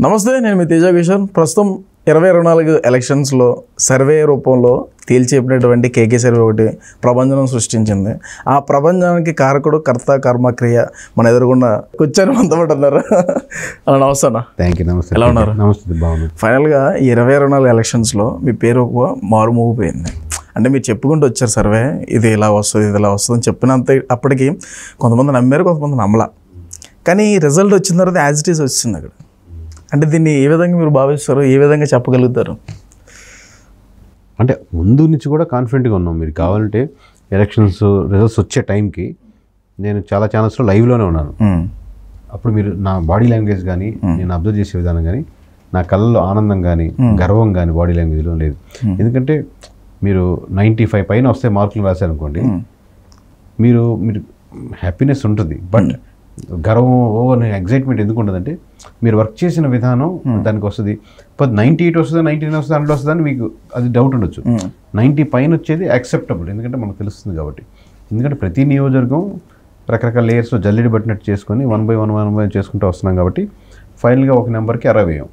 నమస్తే, నేను మీ తేజ కిషోర్. ప్రస్తుతం 2024 ఎలక్షన్స్లో సర్వే రూపంలో తేల్చేపినటువంటి కేకే సర్వే ఒకటి ప్రభంజనం సృష్టించింది. ఆ ప్రభంజనానికి కారకుడు కర్త కర్మక్రియ మన ఎదురుగుండా కూర్చొని మనతో ఉన్నారు. అలా నమస్తే అన్న. Thank you. నమస్తే. ఎలా ఉన్నారు? నమస్తే, బాగున్నాను. ఫైనల్గా ఈ 2024 ఎలక్షన్స్లో మీ పేరు ఒక మారుమోగిపోయింది. అంటే మీరు చెప్పుకుంటూ వచ్చారు సర్వే ఇది ఇలా వస్తుంది, ఇది ఇలా వస్తుంది అని చెప్పినంత అప్పటికి కొంతమంది నమ్మారు, కొంతమంది నమ్మలా. కానీ రిజల్ట్ వచ్చిన తర్వాత యాజ్ ఇట్ ఈస్ వచ్చింది అక్కడ. అంటే దీన్ని ఏ విధంగా మీరు భావిస్తారు, ఏ విధంగా చెప్పగలుగుతారు? అంటే ముందు నుంచి కూడా కాన్ఫిడెంట్గా ఉన్నాం. మీరు కావాలంటే ఎలక్షన్స్ రిజల్ట్స్ వచ్చే టైంకి నేను చాలా ఛానల్స్లో లైవ్లోనే ఉన్నాను. అప్పుడు మీరు నా బాడీ లాంగ్వేజ్ కానీ నేను అబ్జర్వ్ చేసే విధానం కానీ నా కళ్ళలో ఆనందం కానీ గర్వం కానీ బాడీ లాంగ్వేజ్లో లేదు. ఎందుకంటే మీరు 95 పైన వస్తే మార్కులు రాశారనుకోండి, మీరు హ్యాపీనెస్ ఉంటుంది. బట్ గర్వం ఓవర్ ఎగ్జైట్మెంట్ ఎందుకు ఉంటుందంటే మీరు వర్క్ చేసిన విధానం దానికి వస్తుంది. 98 వస్తుందా, 99 వస్తుందా, 100 వస్తుందా అని మీకు అది డౌట్ ఉండొచ్చు. 90 పైన వచ్చేది యాక్సెప్టబుల్, ఎందుకంటే మనకు తెలుస్తుంది కాబట్టి. ఎందుకంటే ప్రతి నియోజకవర్గం రకరకాల లేయర్స్లో జల్లెడి పట్టినట్టు చేసుకొని 1 by 1 చేసుకుంటూ వస్తున్నాం కాబట్టి ఫైనల్గా ఒక నెంబర్కి 60.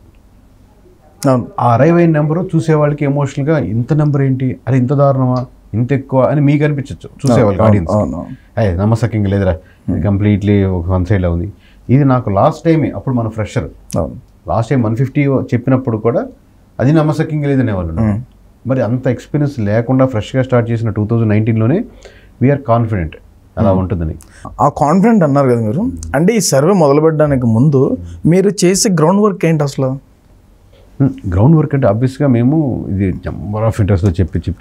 ఆ 60 నెంబరు చూసేవాళ్ళకి ఎమోషనల్గా ఇంత నెంబర్ ఏంటి, అది ఇంత దారుణమా, ఇంత ఎక్కువ అని మీకు అనిపించవచ్చు చూసేవాళ్ళకి, ఆడియన్స్. అయ్యే నమ్మసక్యంగా లేదురా, కంప్లీట్లీ ఒక వన్ సైడ్లో ఉంది. ఇది నాకు లాస్ట్ టైమే, అప్పుడు మన ఫ్రెషర్ లాస్ట్ టైం 150 చెప్పినప్పుడు కూడా అది నమ్మసక్యంగా లేదనే వాళ్ళు. మరి అంత ఎక్స్పీరియన్స్ లేకుండా ఫ్రెష్గా స్టార్ట్ చేసిన 2019లోనే వీఆర్ కాన్ఫిడెంట్ అలా ఉంటుందని. ఆ కాన్ఫిడెంట్ అన్నారు కదా మీరు. అంటే ఈ సర్వే మొదలు పెట్టడానికి ముందు మీరు చేసే గ్రౌండ్ వర్క్ ఏంటి అసలు? గ్రౌండ్ వర్క్ అంటే ఆబ్వియస్గా మేము ఇది నెంబర్ ఆఫ్ ఇంట్రెస్ట్లో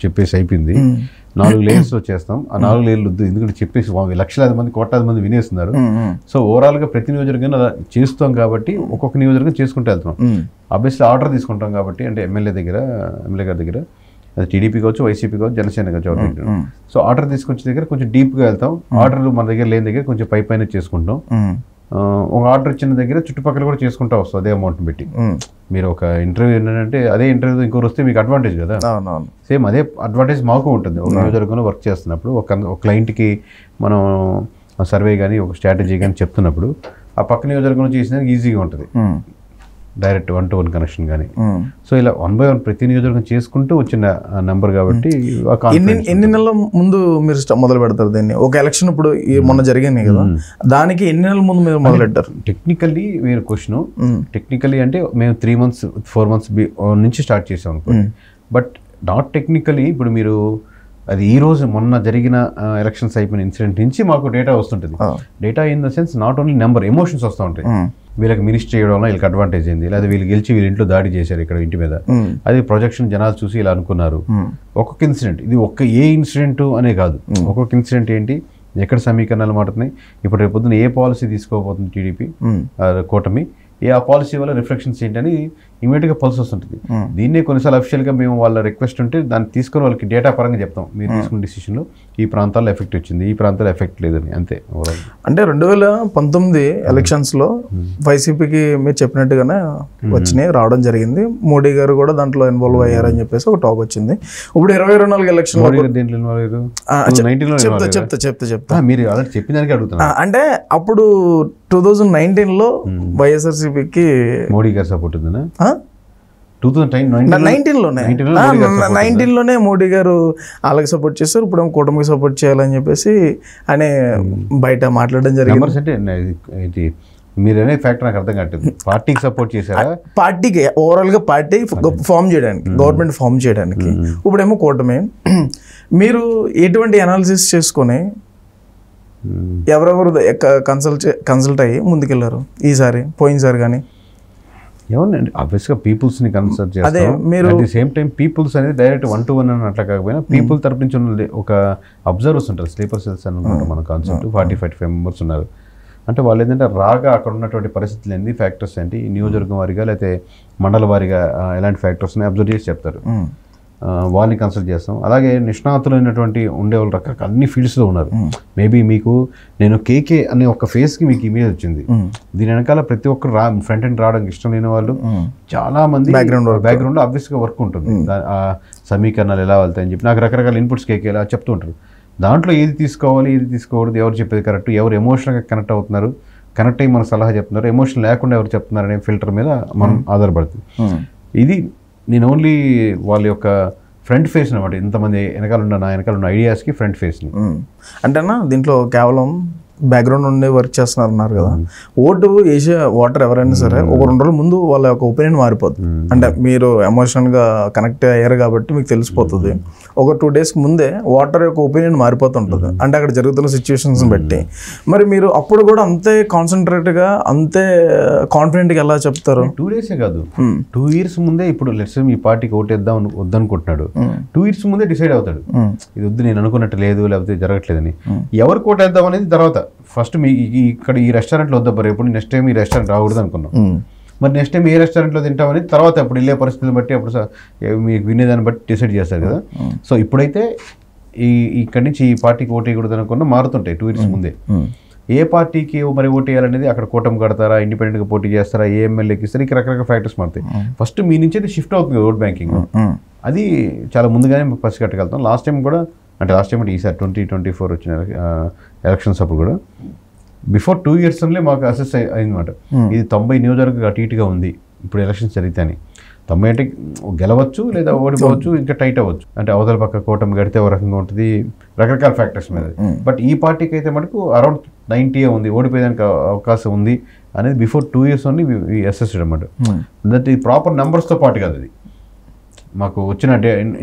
చెప్పేసి అయిపోయింది. 4 లేయర్స్లో చేస్తాం. ఆ 4 లేయర్లు వద్దు, ఎందుకంటే చెప్పేసి లక్షలాది మంది కోట్లాది మంది వినేస్తున్నారు. సో ఓవరాల్గా ప్రతి నియోజకవర్గం అలా చేస్తాం కాబట్టి ఒక్కొక్క నియోజకవర్గం చేసుకుంటూ వెళ్తున్నాం. ఆబ్వియస్లీ ఆర్డర్ తీసుకుంటాం కాబట్టి, అంటే ఎమ్మెల్యే గారి దగ్గర అది టీడీపీ కావచ్చు, వైసీపీ కావచ్చు, జనసేన కావచ్చు, ఎవరి దగ్గర. సో ఆర్డర్ తీసుకొచ్చే దగ్గర కొంచెం డీప్గా వెళ్తాం. ఆర్డర్లు మన దగ్గర లేని దగ్గర కొంచెం పైన చేసుకుంటాం. ఒక ఆర్డర్ ఇచ్చిన దగ్గర చుట్టుపక్కల కూడా చేసుకుంటూ వస్తుంది అదే అమౌంట్ పెట్టి. మీరు ఒక ఇంటర్వ్యూ ఏంటంటే అదే ఇంటర్వ్యూ ఇంకోరు వస్తే మీకు అడ్వాంటేజ్ కదా, సేమ్ అదే అడ్వాంటేజ్ మాకు ఉంటుంది. ఒక నియోజకవర్గంలో వర్క్ చేస్తున్నప్పుడు ఒక క్లయింట్కి మనం సర్వే కానీ ఒక స్ట్రాటజీ కానీ చెప్తున్నప్పుడు ఆ పక్క నియోజకవర్గంలో చేసినందుకు ఈజీగా ఉంటుంది, డైరెక్ట్ 1-to-1 కనెక్షన్ కానీ. సో ఇలా 1 by 1 ప్రతి నియోజకవర్గం చేసుకుంటూ వచ్చిన నెంబర్ కాబట్టి. ఎన్ని నెలల ముందు మీరు మొదలు పెడతారు దీన్ని? ఒక ఎలక్షన్ ఇప్పుడు మొన్న జరిగింది కదా, దానికి ఎన్ని నెలల ముందు మీరు మొదలు పెట్టారు? టెక్నికల్లీ మీరు క్వశ్చన్, టెక్నికల్లీ అంటే మేము 3 months 4 months నుంచి స్టార్ట్ చేసాం అనుకోండి. బట్ నాట్ టెక్నికలీ ఇప్పుడు మీరు అది ఈ రోజు మొన్న జరిగిన ఎలక్షన్స్ అయిపోయిన ఇన్సిడెంట్ నుంచి మాకు డేటా వస్తుంటుంది. Data in the sense not only number, emotions వస్తూ ఉంటాయి. వీళ్ళకి మినిస్టర్ చేయడం వల్ల వీళ్ళకి అడ్వాంటేజ్ అయింది, లేదా వీళ్ళు గెలిచి వీళ్ళ ఇంట్లో దాడి చేశారు ఇక్కడ ఇంటి మీద, అది ప్రొజెక్షన్ జనాలు చూసి ఇలా అనుకున్నారు. ఒక్కొక్క ఇన్సిడెంట్, ఇది ఏ ఇన్సిడెంట్ అనే కాదు, ఒక్కొక్క ఇన్సిడెంట్ ఏంటి, ఎక్కడ సమీకరణాలు మారుతున్నాయి, ఇప్పుడు రేపు పొద్దున్న ఏ పాలసీ తీసుకోబోతుంది టీడీపీ కూటమి, ఆ పాలసీ వల్ల రిఫ్లెక్షన్స్ ఏంటని ఇమీడియట్గా పల్స్ వస్తుంటుంది. దీన్నే కొన్నిసార్లు అఫిషియల్గా మేము వాళ్ళ రిక్వెస్ట్ ఉంటే దాన్ని తీసుకొని వాళ్ళకి డేటా పరంగా చెప్తాం, మీరు తీసుకున్న డిసిషన్లో ఈ ప్రాంతాల్లో ఎఫెక్ట్ వచ్చింది, ఈ ప్రాంతాల్లో ఎఫెక్ట్ లేదని, అంతే. అంటే 2019 ఎలక్షన్స్లో వైసీపీకి మీరు చెప్పినట్టుగానే వచ్చినాయి, రావడం జరిగింది. మోడీ గారు కూడా దాంట్లో ఇన్వాల్వ్ అయ్యారని చెప్పేసి ఒక టాక్ వచ్చింది. ఇప్పుడు 2024 ఎలక్షన్ చెప్తా మీరు ఆల్రెడీ చెప్పిన దానికి అడుగుతున్నా. అంటే అప్పుడు 2019లో వైఎస్ఆర్సీపీకి మోడీ గారు సపోర్ట్ ఉందనా? 19లోనే మోడీ గారు వాళ్ళకి సపోర్ట్ చేస్తారు, ఇప్పుడు కూటమికి సపోర్ట్ చేయాలని చెప్పేసి అనే బయట మాట్లాడడం జరిగింది. అంటే మీరనే ఫ్యాక్ట్ నాకు అర్థం కావట్లేదు. పార్టీకి సపోర్ట్ చేశారా? పార్టీకి ఓవరాల్గా పార్టీ ఫామ్ చేయడానికి, గవర్నమెంట్ ఫామ్ చేయడానికి. ఇప్పుడేమో కూటమి. మీరు ఎటువంటి అనాలిసిస్ చేసుకొని ఎవరెవరు కన్సల్ట్ అయ్యి ముందుకెళ్ళారు ఈసారి, పోయినసారి కానీ? ఏమన్నాండి, ఆబ్వియస్గా పీపుల్స్ని కన్సల్ట్ చేస్తాం. మీరు at the same time peoples అనేది డైరెక్ట్ 1-to-1 అని అట్లా కాకపోయినా పీపుల్ తరపు నుంచి ఉన్న ఒక అబ్జర్వర్స్ ఉంటారు, స్లీపర్ సెల్స్ అని ఉంటారు మన కాన్సెప్ట్. 40-45 members ఉన్నారు. అంటే వాళ్ళు ఏంటంటే రాగా అక్కడ ఉన్నటువంటి పరిస్థితులు ఏంటి, ఫ్యాక్టర్స్ ఏంటి, నియోజకవర్గం వారిగా లేకపోతే మండల వారిగా ఎలాంటి ఫ్యాక్టర్స్ని అబ్జర్వ్ చేసి చెప్తారు, వాళ్ళని కన్సల్ట్ చేస్తాం. అలాగే నిష్ణాతులైనటువంటి ఉండేవాళ్ళు రకరకాల అన్ని ఫీల్డ్స్లో ఉన్నారు. మేబీ మీకు నేను కేకే అనే ఒక ఫేస్కి మీకు ఇమేజ్ వచ్చింది, దీని వెనకాల ప్రతి ఒక్కరు ఫ్రంట్ ఎండ్ రావడానికి ఇష్టం లేని వాళ్ళు చాలా మంది బ్యాక్గ్రౌండ్లో ఆబ్వియస్గా వర్క్ ఉంటుంది. ఆ సమీకరణాలు ఎలా వెళ్తాయని చెప్పి నాకు రకరకాల ఇన్పుట్స్ కేకే ఎలా చెప్తూ ఉంటారు. దాంట్లో ఏది తీసుకోవాలి, ఏది తీసుకోకూడదు, ఎవరు చెప్పేది కరెక్ట్, ఎవరు ఎమోషనల్గా కనెక్ట్ అవుతున్నారు, కనెక్ట్ అయ్యి మనకు సలహా చెప్తున్నారు, ఎమోషన్ లేకుండా ఎవరు చెప్తున్నారు అనే ఫిల్టర్ మీద మనం ఆధారపడుతుంది. ఇది నేను ఓన్లీ వాళ్ళ యొక్క ఫ్రంట్ ఫేస్ అనమాట, ఇంతమంది నా వెనకాల ఉన్న ఐడియాస్కి ఫ్రంట్ ఫేస్ని. అంటే అన్న దీంట్లో కేవలం బ్యాక్గ్రౌండ్ నుండి వర్క్ చేస్తున్నారు అన్నారు కదా, ఓటు వేసే ఓటర్ ఎవరైనా సరే ఒక 2 రోజుల ముందు వాళ్ళ యొక్క ఒపీనియన్ మారిపోతుంది. అంటే మీరు ఎమోషనల్గా కనెక్ట్ అయ్యారు కాబట్టి మీకు తెలిసిపోతుంది. ఒక 2 days ముందే ఓటర్ యొక్క ఒపీనియన్ మారిపోతుంటుంది, అంటే అక్కడ జరుగుతున్న సిచ్యువేషన్స్ బట్టి. మరి మీరు అప్పుడు కూడా అంతే కాన్సన్ట్రేట్గా అంతే కాన్ఫిడెంట్గా ఎలా చెప్తారు? 2 days కాదు, 2 years ముందే. ఇప్పుడు లెట్స్ ఈ పార్టీకి ఓటేద్దాం వద్దనుకుంటున్నాడు, 2 years ముందే డిసైడ్ అవుతాడు, ఇది వద్దు, నేను అనుకున్నట్టు లేదు, లేకపోతే జరగట్లేదని. ఎవరికి ఓటేద్దాం అనేది తర్వాత. ఫస్ట్ మీ ఇక్కడ ఈ రెస్టారెంట్లో వద్దా, రేపు నెక్స్ట్ టైం ఈ రెస్టారెంట్ రాకూడదు అనుకున్నాం, మరి నెక్స్ట్ టైం ఏ రెస్టారెంట్లో తింటామని తర్వాత అప్పుడు వెళ్ళే పరిస్థితిని బట్టి అప్పుడు మీకు వినేదాన్ని బట్టి డిసైడ్ చేస్తారు కదా. సో ఇప్పుడైతే ఇక్కడి నుంచి ఈ పార్టీకి ఓటు వేయకూడదు అనుకున్నా మారుతుంటాయి 2 years ముందే. ఏ పార్టీకి మరి ఓటు వేయాలనేది, అక్కడ కూటమి కడతారా, ఇండిపెండెంట్గా పోటీ చేస్తారా, ఏ ఎమ్మెల్యేకి ఇస్తారు, ఇక్కడ రకరకాల ఫ్యాక్టర్స్ మారుతాయి. ఫస్ట్ మీ నుంచి అది షిఫ్ట్ అవుతుంది ఓట్ బ్యాంకింగ్, అది చాలా ముందుగానే పసిగట్టగలుగుతాం. లాస్ట్ టైం అంటే ఈసారి 2024 వచ్చిన ఎలక్షన్స్ అప్పుడు కూడా బిఫోర్ 2 years మాకు అసెస్ అయిందన్నమాట, ఇది 90 నియోజకవర్గం అటు ఇటుగా ఉంది ఇప్పుడు ఎలక్షన్స్ జరిగితే అని. 90 అంటే గెలవచ్చు లేదా ఓడిపోవచ్చు, ఇంకా టైట్ అవ్వచ్చు, అంటే అవతల పక్క కూటమి గడితే ఒక రకంగా ఉంటుంది, రకరకాల ఫ్యాక్టర్స్ మీద. బట్ ఈ పార్టీకి అయితే మనకు అరౌండ్ 90 ఉంది, ఓడిపోయేదానికి అవకాశం ఉంది అనేది బిఫోర్ 2 years అసెస్డ్ అనమాట. దట్ ఈ ప్రాపర్ నెంబర్స్తో పాటు కాదు, అది మాకు వచ్చిన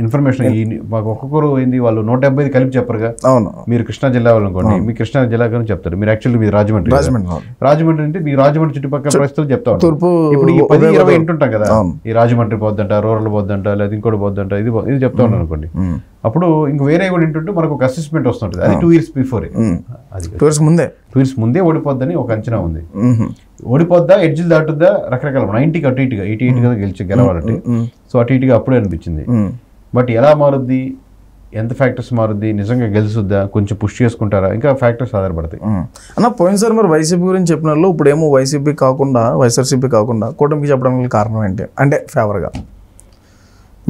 ఇన్ఫర్మేషన్. మాకు ఒక్కొక్కరు ఏంది, వాళ్ళు 175 కలిపి చెప్పరుగా. అవును, మీరు కృష్ణా జిల్లా వాళ్ళు అనుకోండి, మీ కృష్ణా జిల్లా గురించి చెప్తారు, మీరు యాక్చువల్లీ మీరు రాజమండ్రి అంటే మీ రాజమండ్రి చుట్టుపక్కల పరిస్థితులు చెప్తా ఉంటారు. ఇప్పుడు ఈ 10-20 ఇంటుంటాం కదా, ఈ రాజమండ్రి పోద్దంట, రూరల్ పోద్దంట, లేదా ఇంకోటి పోద్దంట, ఇది చెప్తా ఉన్నాను అనుకోండి. అప్పుడు ఇంక వేరే కూడా ఏంటంటే మనకు ఒక అసెస్మెంట్ వస్తుంటుంది, అది 2 years బిఫోరే, అది 2 years ముందే ఓడిపోద్దని ఒక అంచనా ఉంది. ఓడిపోద్దా, ఎడ్జిల్ దాటుద్దా, రకరకాల 90కి అటు ఇటుగా 88 కదా గెలవాలంటే, సో అటు ఇటుగా అప్పుడే అనిపించింది. బట్ ఎలా మారుద్ది, ఎంత ఫ్యాక్టర్స్ మారుద్ది, నిజంగా గెలుసుద్దా, కొంచెం పుష్ చేసుకుంటారా, ఇంకా ఫ్యాక్టర్స్ ఆధారపడతాయి అన్న. పోయినసారి మరి వైసీపీ గురించి చెప్పిన వాళ్ళు ఇప్పుడు ఏమో వైఎస్ఆర్సీపీ కాకుండా కూటమికి చెప్పడానికి కారణం ఏంటి, అంటే ఫేవర్గా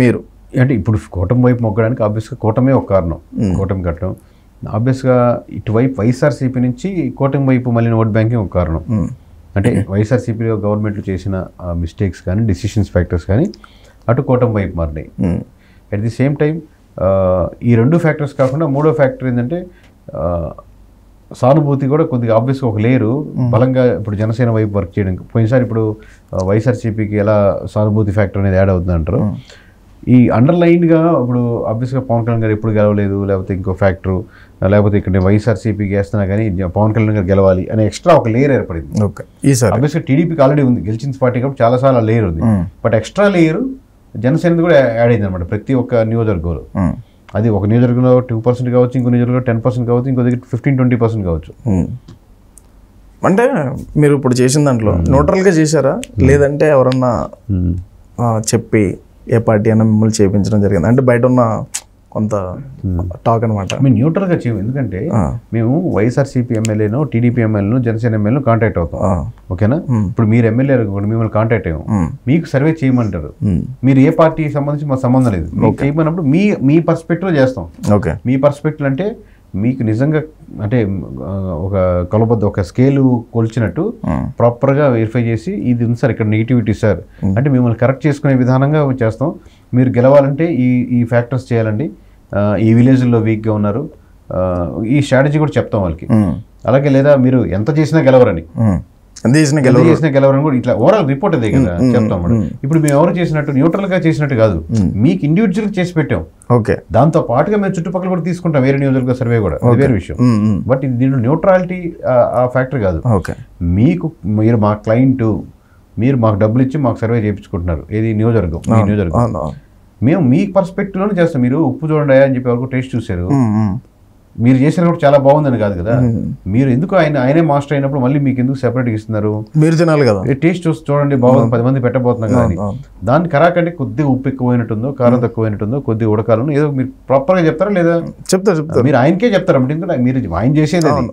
మీరు అంటే ఇప్పుడు కూటమి వైపు మొగ్గడానికి ఆబ్వియస్గా కూటమే ఒక కారణం, కూటమి కట్టడం. ఆబ్వియస్గా ఇటువైపు వైఎస్ఆర్సీపీ నుంచి కూటమి వైపు మళ్ళీ ఓట్ బ్యాంకింగ్ ఒక కారణం. అంటే వైఎస్ఆర్సీపీలో గవర్నమెంట్లు చేసిన మిస్టేక్స్ కానీ, డిసిషన్స్ ఫ్యాక్టర్స్ కానీ అటు కూటమి వైపు మారినాయి. అట్ ది సేమ్ టైం ఈ 2 ఫ్యాక్టర్స్ కాకుండా 3వ ఫ్యాక్టర్ ఏంటంటే సానుభూతి కూడా కొద్దిగా ఆబ్వియస్గా ఒక లేరు బలంగా ఇప్పుడు జనసేన వైపు వర్క్ చేయడం. పోయినసారి ఇప్పుడు వైఎస్ఆర్సీపీకి ఎలా సానుభూతి ఫ్యాక్టర్ అనేది యాడ్ అవుతుంది అంటారు. ఈ అండర్లైన్గా ఇప్పుడు ఆబ్వియస్గా పవన్ కళ్యాణ్ గారు ఎప్పుడు గెలవలేదు, లేకపోతే ఇంకో ఫ్యాక్టరు, లేకపోతే ఇక్కడ వైఎస్ఆర్సీపీకి వేస్తున్నా కానీ పవన్ కళ్యాణ్ గారు గెలవాలి అనే ఎక్స్ట్రా ఒక లేయర్ ఏర్పడింది. ఆబ్వియస్గా టీడీపీకి ఆల్రెడీ ఉంది, గెలిచిన పార్టీ కాబట్టి చాలాసార్లు ఆ లేయర్ ఉంది. బట్ ఎక్స్ట్రా లేయర్ జనసేన కూడా యాడ్ అయింది అనమాట ప్రతి ఒక్క నియోజకవర్గంలో. అది ఒక నియోజకవర్గంలో 2% కావచ్చు, ఇంకో నియోజకవర్గంలో 10% కావచ్చు, ఇంకో దగ్గర 15-20% కావచ్చు. అంటే మీరు ఇప్పుడు చేసిన దాంట్లో న్యూట్రల్గా చేశారా, లేదంటే ఎవరన్నా చెప్పి ఏ పార్టీ అయినా మిమ్మల్ని చేయించడం జరిగింది, అంటే బయట ఉన్న కొంత టాక్ అనమాట? మేము న్యూట్రల్గా చేయము, ఎందుకంటే మేము వైఎస్ఆర్సీపీ ఎమ్మెల్యేను, టీడీపీ ఎమ్మెల్యేను, జనసేన ఎమ్మెల్యేను కాంటాక్ట్ అవుతాం. ఓకేనా, ఇప్పుడు మీరు ఎమ్మెల్యే కూడా మిమ్మల్ని కాంటాక్ట్ అయ్యాము, మీకు సర్వే చేయమంటారు, మీరు ఏ పార్టీకి సంబంధించి మాకు సంబంధం లేదు, మీకు చేయమన్నప్పుడు మీ పర్స్పెక్టివ్ చేస్తాం. ఓకే, మీ పర్స్పెక్టివ్ అంటే మీకు నిజంగా అంటే ఒక కొలబద్ద ఒక స్కేలు కొలిచినట్టు ప్రాపర్గా వెరిఫై చేసి ఇది ఉంది సార్, ఇక్కడ నెగిటివిటీ సార్ అంటే మిమ్మల్ని కరెక్ట్ చేసుకునే విధానంగా చేస్తాం. మీరు గెలవాలంటే ఈ ఫ్యాక్టర్స్ చేయాలండి, ఈ విలేజ్లో వీక్గా ఉన్నారు, ఈ స్ట్రాటజీ కూడా చెప్తాం వాళ్ళకి. అలాగే లేదా మీరు ఎంత చేసినా గెలవరని, గెలవరని కూడా ఇట్లా ఓవరాల్ రిపోర్ట్ అదే కదా చెప్తాం మేడం. ఇప్పుడు మేము ఎవరు చేసినట్టు న్యూట్రల్గా చేసినట్టు కాదు, మీకు ఇండివిజువల్ చేసి పెట్టాం. ఓకే, దాంతో పాటుగా మేము చుట్టుపక్కల కూడా తీసుకుంటాం, వేరే నియోజకవర్గ సర్వే కూడా, వేరే విషయం. బట్ ఇది దీంట్లో న్యూట్రాలిటీ ఆ ఫ్యాక్టర్ కాదు. మీకు మీరు మా క్లయింట్, మీరు మాకు డబ్బులు ఇచ్చి మాకు సర్వే చేయించుకుంటున్నారు, ఏది నియోజకవర్గం, మేము మీ పర్స్పెక్టివ్లోనే చేస్తాం. మీరు ఉప్పు చూడండి అని చెప్పి వరకు టేస్ట్ చూశారు, మీరు చేసిన కూడా చాలా బాగుందని కాదు కదా, మీరు ఎందుకు ఆయనే మాస్టర్ అయినప్పుడు మళ్ళీ మీకు ఎందుకు సెపరేట్గా ఇస్తున్నారు, మీరు తినాలి కదా, టేస్ట్ చూసి చూడండి బాగుంది, 10 మంది పెట్టబోతున్నాం కదా, దాన్ని కరాకంటే కొద్దిగా ఉప్పు ఎక్కువైనట్టుందో, కారం తక్కువైనట్టుందో, కొద్దిగా ఉడకాలను ఏదో మీరు ప్రాపర్గా చెప్తారా లేదా చెప్తారు, మీరు ఆయనకే చెప్తారా అంటే, ఎందుకంటే మీరు ఆయన చేసేది అది.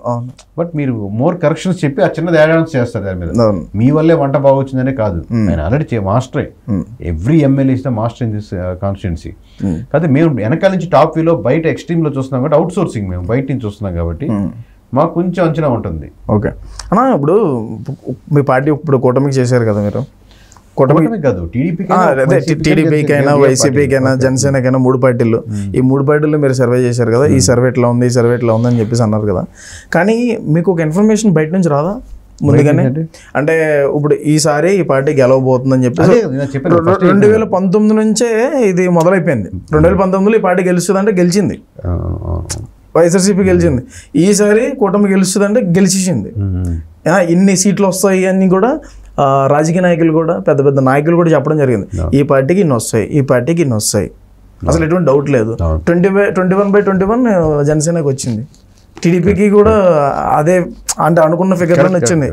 బట్ మీరు మోర్ కరెక్షన్స్ చెప్పి ఆ చిన్నది యాడ్ ఆన్స్ చేస్తారు దాని మీద, మీ వల్లే వంట బాగొచ్చిందనే కాదు, ఆయన ఆల్రెడీ మాస్టరే, every MLA is the master in this constituency. కాబట్టి మేము వెనకాల నుంచి టాప్ వ్యూలో బయట ఎక్స్ట్రీమ్లో చూస్తున్నాం కాబట్టి, అవుట్ సోర్సింగ్ మేము బయట నుంచి చూస్తున్నాం కాబట్టి మాకు కొంచెం అంచనా ఉంటుంది. ఓకే అన్నా, ఇప్పుడు మీ పార్టీ ఇప్పుడు కూటమికి చేశారు కదా మీరు, కూటమి కాదు టీడీపీకైనా వైసీపీకైనా జనసేనకైనా 3 పార్టీలు, ఈ 3 పార్టీలు మీరు సర్వే చేశారు కదా, ఈ సర్వే ఎట్లా ఉంది, ఈ సర్వే ఎట్లా ఉందని చెప్పేసి అన్నారు కదా. కానీ మీకు ఒక ఇన్ఫర్మేషన్ బయట నుంచి రాదా ముందుగానే? అంటే ఇప్పుడు ఈసారి ఈ పార్టీ గెలవబోతుందని చెప్పేసి 2019 నుంచే ఇది మొదలైపోయింది. 2019లో ఈ పార్టీ గెలుస్తుంది అంటే గెలిచింది, వైఎస్ఆర్సీపీ గెలిచింది. ఈసారి కూటమి గెలుస్తుంది అంటే గెలిచేసింది. ఇన్ని సీట్లు వస్తాయి అని కూడా రాజకీయ నాయకులు కూడా, పెద్ద పెద్ద నాయకులు కూడా చెప్పడం జరిగింది. ఈ పార్టీకి ఇన్ని వస్తాయి, ఈ పార్టీకి ఇన్ని వస్తాయి, అసలు ఎటువంటి డౌట్ లేదు. 21/21 జనసేనకి వచ్చింది, టీడీపీకి కూడా అదే అంటే అనుకున్న ఫిగర్ వచ్చింది.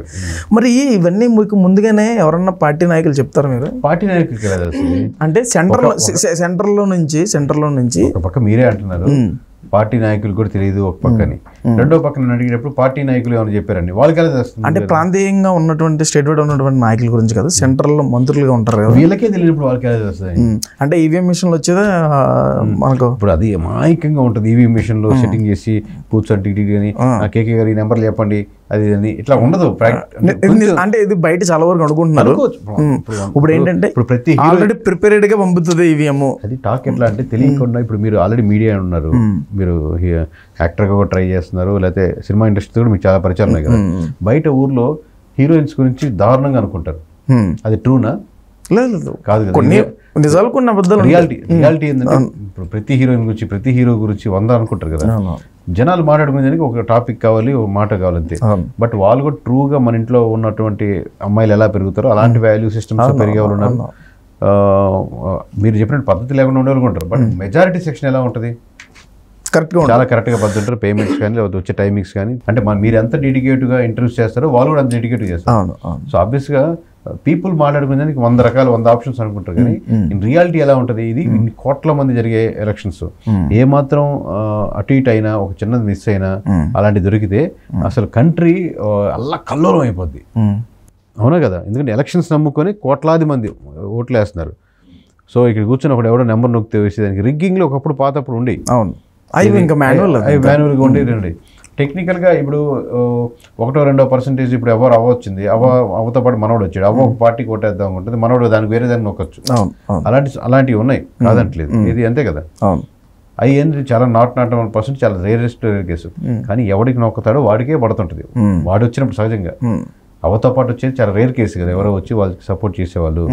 మరి ఇవన్నీ మీకు ముందుగానే ఎవరన్నా పార్టీ నాయకులు చెప్తారు మీరు? పార్టీ నాయకులు అంటే సెంటర్లో నుంచి ఒక పక్క మీరే అంటున్నారు పార్టీ నాయకులు కూడా తెలియదు ఒక పక్కని, రెండో పక్కన అడిగినప్పుడు పార్టీ నాయకులు ఏమైనా చెప్పారండి వాళ్ళకి ఎలా తెలుస్తుంది? అంటే ప్రాంతీయంగా ఉన్నటువంటి స్టేట్ వైడ్ ఉన్నటువంటి నాయకుల గురించి కదా, సెంట్రల్లో మంత్రులుగా ఉంటారు కదా, వీళ్ళకే తెలియనప్పుడు వాళ్ళకి ఎలా తెలుస్తుంది? అంటే ఈవీఎం మిషన్లు వచ్చేదే మనకు ఇప్పుడు అది అమాయకంగా ఉంటుంది. ఈవీఎం మిషన్ లో సెట్టింగ్ చేసి కూర్చొని అని కేకే గారు ఈ నెంబర్లు చెప్పండి అది అని ఇట్లా ఉండదు. అంటే ఇది బయట చాలా వరకు అనుకుంటున్నారు. ఇప్పుడు ఏంటంటే ఇప్పుడు ప్రతి ఆల్రెడీ ప్రిపేర్డ్ గా పంపుతుంది ఈవీఎం. అది టాక్ ఎట్లా అంటే తెలియకుండా ఇప్పుడు మీరు ఆల్రెడీ మీడియా ఉన్నారు, మీరు యాక్టర్గా కూడా ట్రై చేస్తున్నారు, లేకపోతే సినిమా ఇండస్ట్రీ కూడా మీకు చాలా పరిచయం ఉన్నాయి కదా. బయట ఊర్లో హీరోయిన్స్ గురించి దారుణంగా అనుకుంటారు, అది ట్రూనా? లేదు కాదు కదా, కొన్ని నిజాలు కొన్ని అబద్ధాలు. రియాలిటీ ఏంటంటే ఇప్పుడు ప్రతి హీరోయిన్ గురించి ప్రతి హీరో గురించి 100 అనుకుంటారు కదా. జనాలు మాట్లాడుకునేదానికి ఒక టాపిక్ కావాలి, ఒక మాట కావాలంతే. బట్ వాళ్ళు కూడా ట్రూగా మన ఇంట్లో ఉన్నటువంటి అమ్మాయిలు ఎలా పెరుగుతారో అలాంటి వాల్యూ సిస్టమ్స్ పెరిగే వాళ్ళు ఉన్నారు. మీరు చెప్పినట్టు పద్ధతి లేకుండా ఉండేవాళ్ళు ఉంటారు. బట్ మెజారిటీ సెక్షన్ ఎలా ఉంటుంది? కరెక్ట్గా చాలా కరెక్ట్గా పద్ధతి ఉంటారు. పేమెంట్స్ కానీ లేకపోతే వచ్చే టైమింగ్స్ కానీ, అంటే మీరు ఎంత డెడికేట్గా ఇంటర్వ్యూస్ చేస్తారో వాళ్ళు కూడా అంత డెడికేట్గా చేస్తారు. సో ఆబ్వియస్గా పీపుల్ మాట్లాడుకునేదానికి 100 రకాల 100 ఆప్షన్స్ అనుకుంటారు. కానీ ఇన్ రియాలిటీ ఎలా ఉంటుంది? ఇది ఇన్ని కోట్ల మంది జరిగే ఎలక్షన్స్, ఏ మాత్రం అటు ఇటు అయినా ఒక చిన్నది మిస్ అయినా అలాంటి దొరికితే అసలు కంట్రీ అల్లా కల్లోలం అయిపోద్ది. అవునా కదా? ఎందుకంటే ఎలక్షన్స్ నమ్ముకొని కోట్లాది మంది ఓట్లు వేస్తున్నారు. సో ఇక్కడ కూర్చొని ఒకటి ఎవడో నెంబర్ నొక్కితే వేసేదానికి రిగ్గింగ్లో ఒకప్పుడు పాతప్పుడు ఉండి, అవును ఇంకా మాన్యువల్గా ఉండేదండి. టెక్నికల్గా ఇప్పుడు 1-2% ఇప్పుడు ఎవరు అవ్వచ్చింది, అవ్వతో పాటు మనోడు వచ్చాడు, ఒక పార్టీకి ఓటేద్దాం అనుకుంటుంది, మనోడు దానికి వేరే దాన్ని నొక్కచ్చు. అలాంటివి ఉన్నాయి, కాదంటలేదు. ఇది అంతే కదా. అవి ఏంటి చాలా 0.01% చాలా రేరెస్ట్ కేసు. కానీ ఎవడికి నొక్కుతాడో వాడికే పడుతుంటుంది. వాడు వచ్చినప్పుడు సహజంగా అవతో పాటు వచ్చేది చాలా రేర్ కేసు కదా, ఎవరో వచ్చి వాళ్ళకి సపోర్ట్ చేసేవాళ్ళు.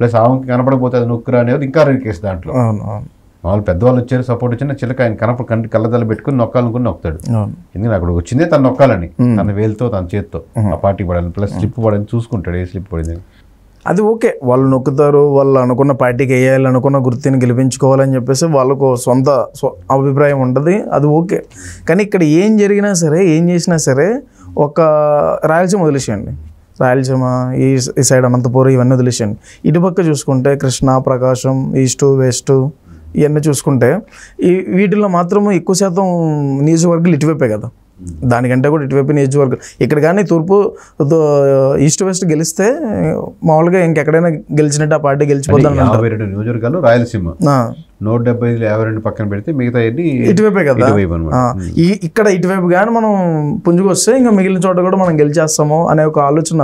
ప్లస్ ఆమెకి కనపడకపోతే అది నొక్కురా అనేది ఇంకా రేర్ కేసు. దాంట్లో వాళ్ళు పెద్దవాళ్ళు వచ్చారు, సపోర్ట్ వచ్చిన చిలక ఆయన కళ్ళదల పెట్టుకుని నొక్కాలనుకుని నొక్కుతాడు. ఎందుకంటే అక్కడ వచ్చిందే తను నొక్కాలని, తన వేలుతో తన చేతితో ఆ పార్టీ పడాలి, ప్లస్ స్లిప్ పడని చూసుకుంటాడు, ఏ స్లిప్ పడింది అది ఓకే. వాళ్ళు నొక్కుతారు, వాళ్ళు అనుకున్న పార్టీకి వేయాలి, అనుకున్న గుర్తిని గెలిపించుకోవాలని చెప్పేసి వాళ్ళకు సొంత అభిప్రాయం ఉంటుంది, అది ఓకే. కానీ ఇక్కడ ఏం జరిగినా సరే, ఏం చేసినా సరే, ఒక రాయలసీమ వదిలేసేయండి, రాయలసీమ ఈ సైడ్ అనంతపురం ఇవన్నీ వదిలేసేయండి. ఇటుపక్క చూసుకుంటే కృష్ణా, ప్రకాశం, ఈస్టు, వెస్టు ఇవన్నీ చూసుకుంటే వీటిల్లో మాత్రం ఎక్కువ శాతం నియోజకవర్గాలు ఇటువైపే కదా, దానికంటే కూడా ఇటువైపు నియోజకవర్గాలు. ఇక్కడ కానీ తూర్పు ఈస్ట్ వెస్ట్ గెలిస్తే మామూలుగా ఇంకెక్కడైనా గెలిచినట్టు ఆ పార్టీ గెలిచిపోతాను. 52 నియోజకవర్గాలు రాయలసీమ, 175 52 పక్కన పెడితే మిగతా ఇటువైపే కదా. ఇక్కడ ఇటువైపు కానీ మనం పుంజుకొస్తే ఇంకా మిగిలిన చోట కూడా మనం గెలిచేస్తాము అనే ఒక ఆలోచన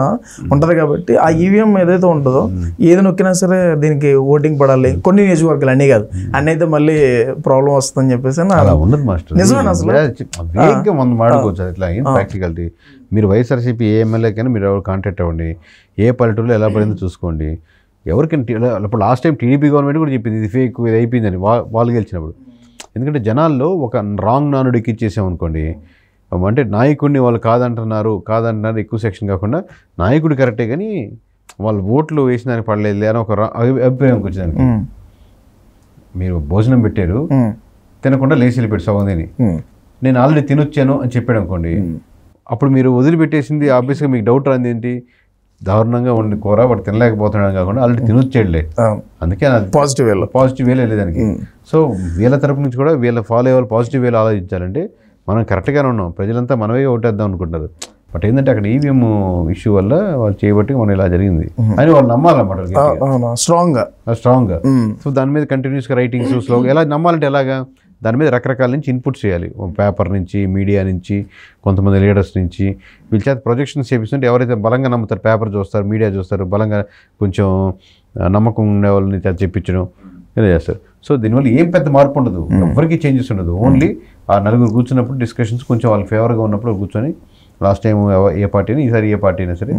ఉంటుంది. కాబట్టి ఆ ఈవీఎం ఏదైతే ఉంటుందో ఏది నొక్కినా సరే దీనికి ఓటింగ్ పడాలి. కొన్ని నియోజకవర్గాలు అన్నీ కాదు, అన్నీ అయితే మళ్ళీ ప్రాబ్లం వస్తుందని చెప్పేసి నిజమే. అసలు మాడుకోవచ్చు ఇట్లా ఏం ప్రాక్టికాలిటీ. మీరు వైఎస్ఆర్సీపీ ఏ ఎమ్మెల్యేకైనా మీరు ఎవరు కాంటాక్ట్ అవ్వండి, ఏ పల్లెటూరులో ఎలా పడిందో చూసుకోండి. ఎవరికైనా ఇప్పుడు లాస్ట్ టైం టీడీపీ గవర్నమెంట్ కూడా చెప్పింది ఇది ఫేక్, ఇది అయిపోయిందని వాళ్ళు గెలిచినప్పుడు. ఎందుకంటే జనాల్లో ఒక రాంగ్ నానుడు ఎక్కిచ్చేసామనుకోండి, అంటే నాయకుడిని వాళ్ళు కాదంటున్నారు ఎక్కువ సెక్షన్ కాకుండా నాయకుడు కరెక్టే కానీ వాళ్ళు ఓట్లు వేసిన దానికి పడలేదు అని ఒక అభిప్రాయం వచ్చేదానికి. మీరు భోజనం పెట్టారు, తినకుండా లేచి వెళ్ళిపెట్టి సగందిని, నేను ఆల్రెడీ తినొచ్చాను అని చెప్పాడు అనుకోండి, అప్పుడు మీరు వదిలిపెట్టేసింది ఆబ్వియస్గా మీకు డౌట్ రాంది ఏంటి, దారుణంగా ఉండి కూర వాడు తినలేకపోతున్నాడు కాకుండా ఆల్రెడీ తినొచ్చేయలే, అందుకే పాజిటివ్ వేలో వెళ్ళేదానికి. సో వీళ్ళ తరపు నుంచి కూడా వీళ్ళ ఫాలో అయ్యే వాళ్ళు పాజిటివ్ వేలో ఆలోచించాలంటే మనం కరెక్ట్గానే ఉన్నాం, ప్రజలంతా మనమే ఓటేద్దాం అనుకుంటారు. బట్ ఏంటంటే అక్కడ ఈవీఎం ఇష్యూ వల్ల వాళ్ళు చేయబట్టి మనం ఇలా జరిగింది అని వాళ్ళు నమ్మాలన్నమాట స్ట్రాంగ్గా. సో దాని మీద కంటిన్యూస్గా రైటింగ్స్ స్లో ఎలా నమ్మాలంటే ఎలాగా దాని మీద రకరకాల నుంచి ఇన్పుట్స్ చేయాలి, పేపర్ నుంచి, మీడియా నుంచి, కొంతమంది లీడర్స్ నుంచి. వీళ్ళ చేత ప్రొజెక్షన్స్ చేపిస్తుంటే ఎవరైతే బలంగా నమ్ముతారు, పేపర్ చూస్తారు, మీడియా చూస్తారు, బలంగా కొంచెం నమ్మకం ఉండే వాళ్ళని చేత చెప్పించడం ఇలా చేస్తారు. సో దీనివల్ల ఏం పెద్ద మార్పు ఉండదు, ఎవరికి చేంజెస్ ఉండదు. ఓన్లీ ఆ నలుగురు కూర్చున్నప్పుడు డిస్కషన్స్ కొంచెం వాళ్ళకి ఫేవర్గా ఉన్నప్పుడు కూర్చొని లాస్ట్ టైం ఏ పార్టీ అయినా ఈసారి ఏ పార్టీ అయినా సరే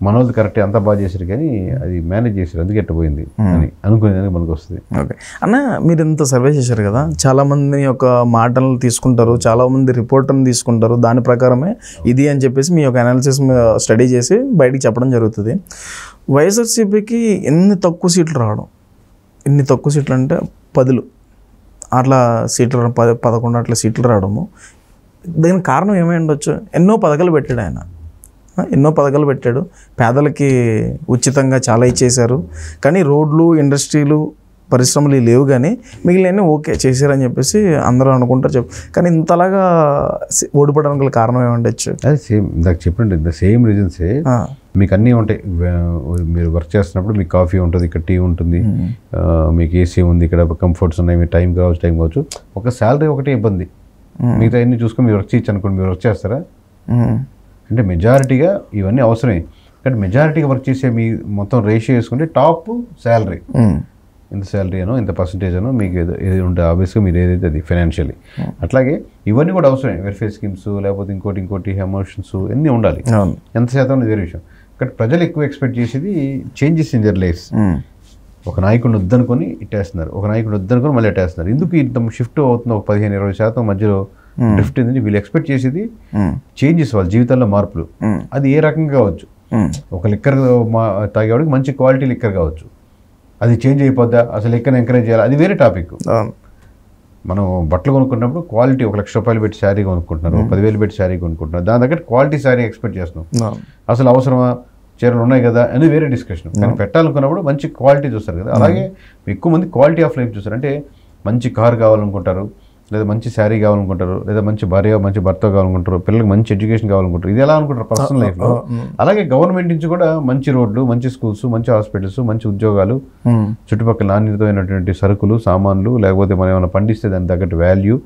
మనోళ్ళు కరెక్ట్ అంతా బాగా చేశారు, కానీ అది మేనేజ్ చేశారు, అందుకే ఎట్టపోయింది అని అనుకునేదానికి మనకు వస్తుంది. ఓకే అన్న, మీరు ఇంత సర్వే చేశారు కదా, చాలామంది యొక్క మాటలను తీసుకుంటారు, చాలామంది రిపోర్ట్ని తీసుకుంటారు, దాని ప్రకారమే ఇది అని చెప్పేసి మీ యొక్క అనాలిసిస్ స్టడీ చేసి బయటికి చెప్పడం జరుగుతుంది. వైఎస్ఆర్సీపీకి ఎన్ని తక్కువ సీట్లు రావడం, ఎన్ని తక్కువ సీట్లు అంటే 10 అట్లా సీట్లు 11 అట్లా సీట్లు రావడము, దీనికి కారణం ఏమై ఉండొచ్చు? ఎన్నో పథకాలు పెట్టాడు ఆయన, ఎన్నో పథకాలు పెట్టాడు, పేదలకి ఉచితంగా చాలా ఇచ్చేశారు, కానీ రోడ్లు, ఇండస్ట్రీలు, పరిశ్రమలు లేవు, కానీ మిగిలిన ఓకే చేశారని చెప్పేసి అందరూ అనుకుంటారు. కానీ ఇంతలాగా ఓడిపోవడానికి కారణం ఏముండొచ్చు? అది సేమ్ ఇందాక చెప్పండి, ద సేమ్ రీజన్సే. మీకు అన్నీ ఉంటాయి, మీరు వర్క్ చేస్తున్నప్పుడు మీకు కాఫీ ఉంటుంది, ఇక్కడ టీ ఉంటుంది, మీకు ఏసీ ఉంది, ఇక్కడ కంఫర్ట్స్ ఉన్నాయి, మీ టైం కావచ్చు, టైం కావచ్చు. ఒక శాలరీ ఒకటే ఇబ్బంది, మిగతా అన్ని చూసుకొని మీరు వర్క్ చేయొచ్చు అనుకోండి. మీరు వర్క్ చేస్తారా? అంటే మెజారిటీగా ఇవన్నీ అవసరమే, కానీ మెజారిటీగా వర్క్ చేసే మీ మొత్తం రేషియో వేసుకుంటే టాప్ శాలరీ, ఇంత శాలరీ అనో ఇంత పర్సంటేజ్ అనో మీకు ఏది ఉంటుంది, ఆబ్వియస్గా మీరు ఏదైతే అది ఫైనాన్షియలీ. అట్లాగే ఇవన్నీ కూడా అవసరమే, వెల్ఫేర్ స్కీమ్స్ లేకపోతే ఇంకోటి ఎమోషన్స్ అన్నీ ఉండాలి. ఎంత శాతం అనేది వేరే విషయం. కానీ ప్రజలు ఎక్కువ ఎక్స్పెక్ట్ చేసేది చేంజెస్ ఇన్ దర్ లైఫ్స్. ఒక నాయకుడిని వద్దనుకొని ఇట్టేస్తున్నారు, ఒక నాయకుడిని వద్దనుకొని మళ్ళీ ఇట్టేస్తున్నారు. ఎందుకు ఇంత షిఫ్ట్ అవుతుంది? ఒక 15-20% మధ్యలో డ్రిఫ్ట్ ఏంటంటే వీళ్ళు ఎక్స్పెక్ట్ చేసేది చేంజెస్, వాళ్ళ జీవితాల్లో మార్పులు. అది ఏ రకంగా కావచ్చు, ఒక లిక్కర్ తాగేవాడికి మంచి క్వాలిటీ లిక్కర్ కావచ్చు, అది చేంజ్ అయిపోద్దా, అసలు లిక్కర్ని ఎంకరేజ్ చేయాలి, అది వేరే టాపిక్. మనం బట్టలు కొనుక్కున్నప్పుడు క్వాలిటీ, 1 లక్ష రూపాయలు పెట్టి శారీ కొనుక్కుంటున్నారు, 10,000 పెట్టి శారీ కొనుక్కుంటున్నారు, దాని దగ్గర క్వాలిటీ శారీ ఎక్స్పెక్ట్ చేస్తున్నాం. అసలు అవసరమా, చీరలు ఉన్నాయి కదా అని వేరే డిస్కషన్. కానీ పెట్టాలనుకున్నప్పుడు మంచి క్వాలిటీ చూస్తారు కదా. అలాగే ఎక్కువ మంది క్వాలిటీ ఆఫ్ లైఫ్ చూస్తారు. అంటే మంచి కారు కావాలనుకుంటారు, లేదా మంచి శారీ కావాలనుకుంటారు, లేదా మంచి భార్య మంచి భర్త కావాలనుకుంటారు, పిల్లలకు మంచి ఎడ్యుకేషన్ కావాలనుకుంటారు. ఇది ఎలా అనుకుంటారు పర్సనల్ లైఫ్లో. అలాగే గవర్నమెంట్ నుంచి కూడా మంచి రోడ్లు, మంచి స్కూల్స్, మంచి హాస్పిటల్స్, మంచి ఉద్యోగాలు, చుట్టుపక్కల నాణ్యతమైనటువంటి సరుకులు, సామాన్లు, లేకపోతే మనం ఏమైనా పండిస్తే దానికి తగ్గట్టు వాల్యూ,